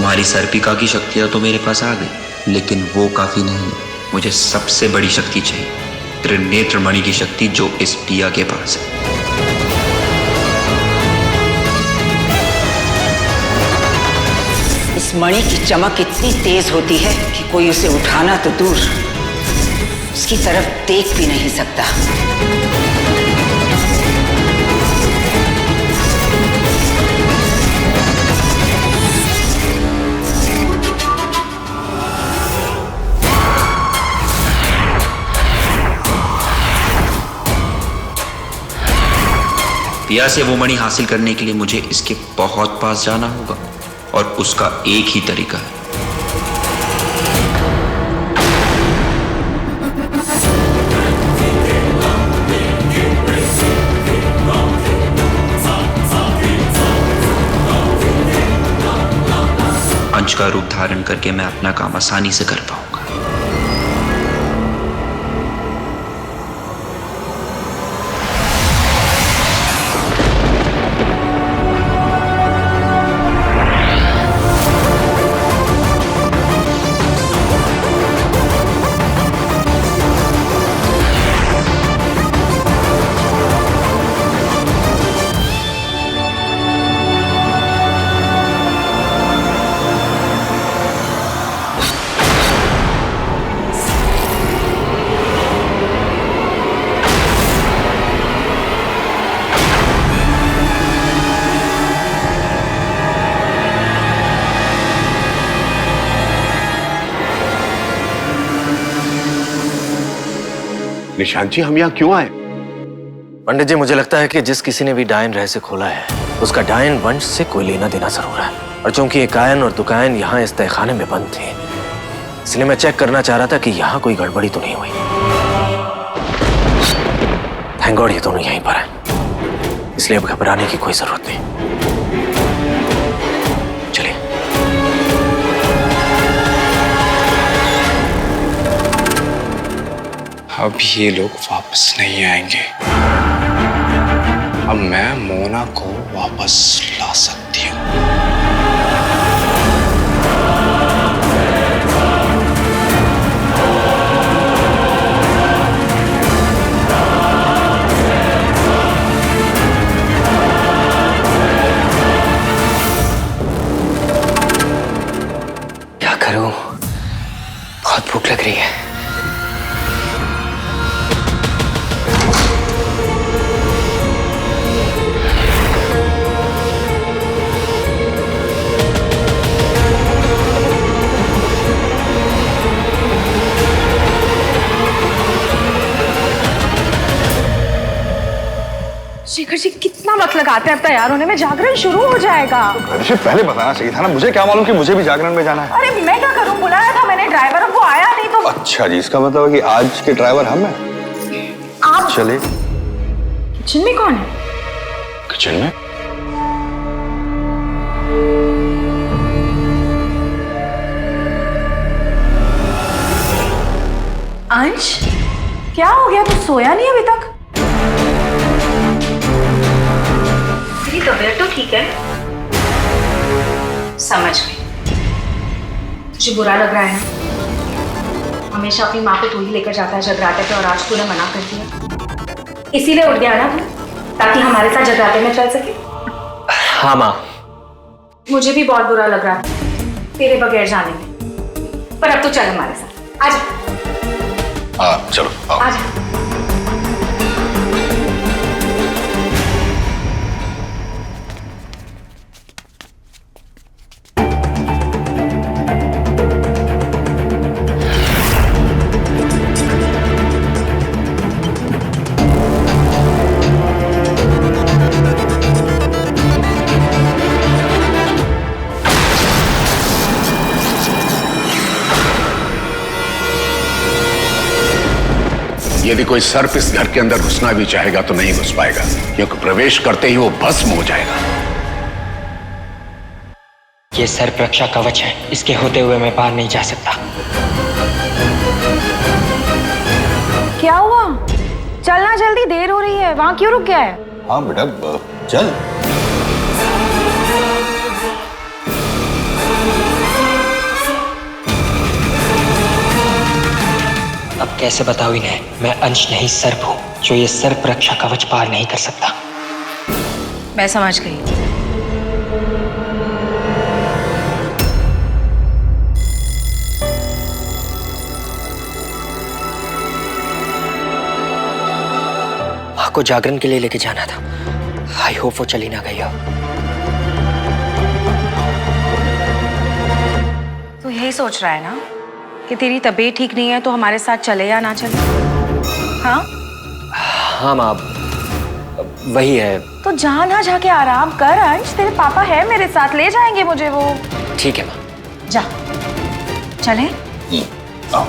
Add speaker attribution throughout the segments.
Speaker 1: तुम्हारी सर्पिका की शक्तियां तो मेरे पास आ गई, लेकिन वो काफी नहीं। मुझे सबसे बड़ी शक्ति चाहिए, त्रिनेत्र मणि की शक्ति, जो इस पिया के पास है।
Speaker 2: इस मणि की चमक इतनी तेज होती है कि कोई उसे उठाना तो दूर, उसकी तरफ देख भी नहीं सकता।
Speaker 1: पिया से वो मणि हासिल करने के लिए मुझे इसके बहुत पास जाना होगा, और उसका एक ही तरीका है। अंश का रूप धारण करके मैं अपना काम आसानी से कर पाऊंगा।
Speaker 3: निशांत जी, हम यहाँ क्यों आए?
Speaker 4: पंडित जी, मुझे लगता है कि जिस किसी ने भी डायन रहस्य खोला है, उसका डायन वंश से कोई लेना देना जरूर है। और चूंकि ये कायन और दुकायन यहाँ इस तहखाने में बंद थे, इसलिए मैं चेक करना चाह रहा था कि यहाँ कोई गड़बड़ी तो नहीं हुई। थैंक गॉड ये दोनों यहीं पर हैं, इसलिए अब घबराने की कोई जरूरत नहीं। चलिए।
Speaker 5: अब ये लोग वापस नहीं आएंगे। अब मैं मोना को वापस ला सकती हूँ।
Speaker 4: क्या करूं? बहुत भूख लग रही है।
Speaker 6: शेखर जी कितना वक्त लगाते हैं अब तैयार होने में, जागरण शुरू हो जाएगा।
Speaker 3: तो पहले बताना चाहिए था ना, मुझे क्या मालूम कि मुझे भी जागरण में जाना है।
Speaker 6: अरे मैं क्या करूं, बुलाया था मैंने ड्राइवर, अब वो आया नहीं तो।
Speaker 3: अच्छा जी, इसका मतलब है कि आज के ड्राइवर हम हैं।
Speaker 6: आप
Speaker 3: चलिए।
Speaker 6: किचन में कौन है?
Speaker 3: किचन में?
Speaker 6: अंश, क्या हो गया? तू सोया नहीं अभी तक? तेरी तबीयत तो ठीक है? समझ गई। तुझे बुरा लग रहा है? हमेशा अपनी माँ को तू ही लेकर जाता है जगराते पे, और आज तूने मना कर दिया, इसीलिए उठ गया ना तू, ताकि हमारे साथ जगराते में चल सके।
Speaker 4: हाँ माँ।
Speaker 6: मुझे भी बहुत बुरा लग रहा था तेरे बगैर जाने में, पर अब तो चल हमारे साथ। आजा।
Speaker 3: चलो आओ।
Speaker 6: आजा।
Speaker 3: यदि कोई सर्प इस घर के अंदर घुसना भी चाहेगा तो नहीं घुस पाएगा, क्योंकि प्रवेश करते ही वो भस्म हो जाएगा।
Speaker 7: ये सर्प रक्षा कवच है, इसके होते हुए मैं बाहर नहीं जा सकता।
Speaker 6: क्या हुआ? चलना जल्दी, देर हो रही है। वहां क्यों रुक गया है?
Speaker 3: हाँ बेटा, चल।
Speaker 7: कैसे बताऊं इन्हें, मैं अंश नहीं सर्प हूँ जो ये सर्प रक्षा कवच पार नहीं कर सकता।
Speaker 6: मैं समझ गई।
Speaker 7: माँ को जागरण के लिए लेके जाना था। आई होप वो चली ना गई हो।
Speaker 6: तू यही सोच रहा है ना कि तेरी तबीयत ठीक नहीं है तो हमारे साथ चले या ना चले? हाँ
Speaker 7: हाँ माँ, वही है।
Speaker 6: तो जा ना, जाके आराम कर अंश, तेरे पापा है मेरे साथ, ले जाएंगे मुझे वो।
Speaker 7: ठीक है माँ।
Speaker 6: जा, चले।
Speaker 3: आओ।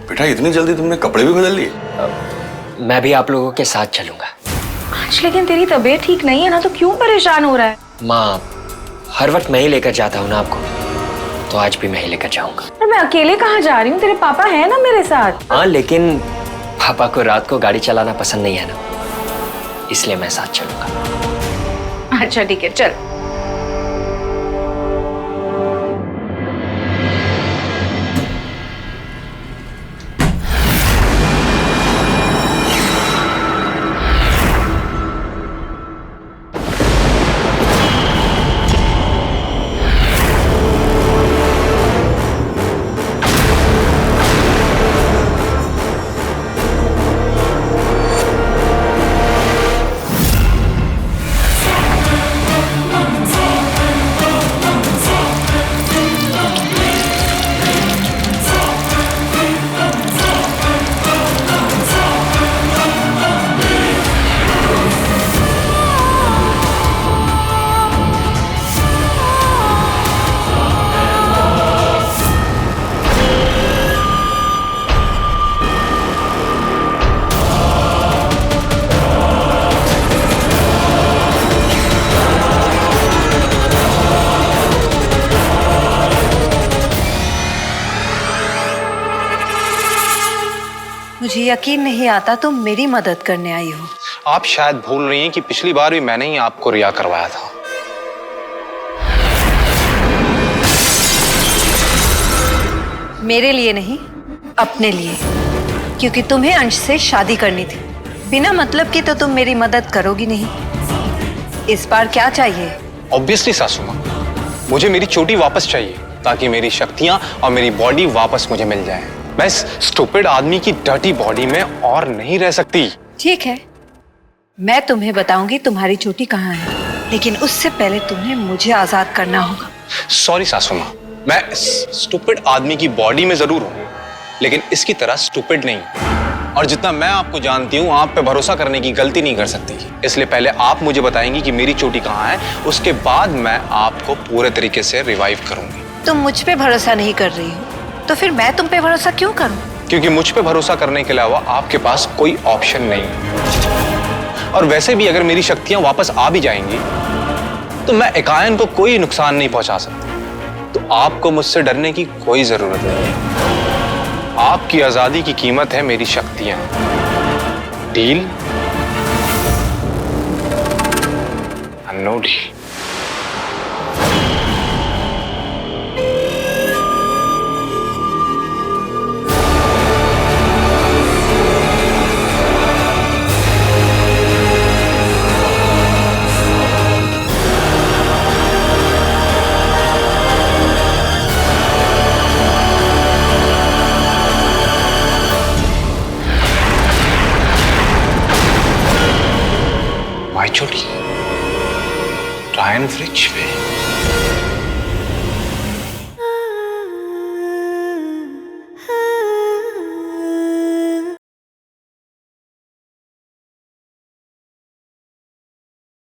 Speaker 5: बेटा इतनी जल्दी तुमने कपड़े भी बदल लिए?
Speaker 7: मैं भी आप लोगों के साथ चलूंगा।
Speaker 6: अंश लेकिन तेरी तबीयत ठीक नहीं है ना, तो क्यों परेशान हो रहा है?
Speaker 7: माँ, हर वक्त मैं ही लेकर जाता हूँ ना आपको, तो आज भी मैं ही लेकर जाऊंगा।
Speaker 6: पर मैं अकेले कहाँ जा रही हूँ, तेरे पापा है ना मेरे साथ।
Speaker 7: हाँ, लेकिन पापा को रात को गाड़ी चलाना पसंद नहीं है ना, इसलिए मैं साथ चलूंगा।
Speaker 6: अच्छा ठीक है, चल।
Speaker 8: मुझे यकीन नहीं आता तुम मेरी मदद करने आई हो।
Speaker 5: आप शायद भूल रही हैं कि पिछली बार भी मैंने ही आपको रिया करवाया था।
Speaker 8: मेरे लिए नहीं, अपने लिए, क्योंकि तुम्हें अंश से शादी करनी थी। बिना मतलब की तो तुम मेरी मदद करोगी नहीं। इस बार क्या चाहिए?
Speaker 5: ऑब्वियसली सासू माँ, मुझे मेरी चोटी वापस चाहिए ताकि मेरी शक्तियां और मेरी बॉडी वापस मुझे मिल जाए। मैं इस स्टूपिड आदमी की डर्टी बॉडी में और नहीं रह सकती।
Speaker 8: ठीक है, मैं तुम्हें बताऊंगी तुम्हारी चोटी कहाँ है, लेकिन उससे पहले तुम्हें मुझे आजाद करना होगा।
Speaker 5: सॉरी सासू माँ, मैं इस स्टूपिड आदमी की बॉडी में जरूर हूँ, लेकिन इसकी तरह स्टूपिड नहीं। और जितना मैं आपको जानती हूँ, आप पे भरोसा करने की गलती नहीं कर सकती। इसलिए पहले आप मुझे बताएंगी कि मेरी चोटी कहाँ है, उसके बाद मैं आपको पूरे तरीके से रिवाइव करूंगी।
Speaker 8: तुम मुझ पे भरोसा नहीं कर रही हो, तो फिर मैं तुम पे भरोसा क्यों करूं?
Speaker 5: क्योंकि मुझ पे भरोसा करने के अलावा आपके पास कोई ऑप्शन नहीं। और वैसे भी अगर मेरी शक्तियां वापस आ भी जाएंगी तो मैं एकायन को कोई नुकसान नहीं पहुंचा सकता। तो आपको मुझसे डरने की कोई जरूरत नहीं है। आपकी आजादी की कीमत है मेरी शक्तियां। डील? No deal. चोटी रायन वृक्ष में।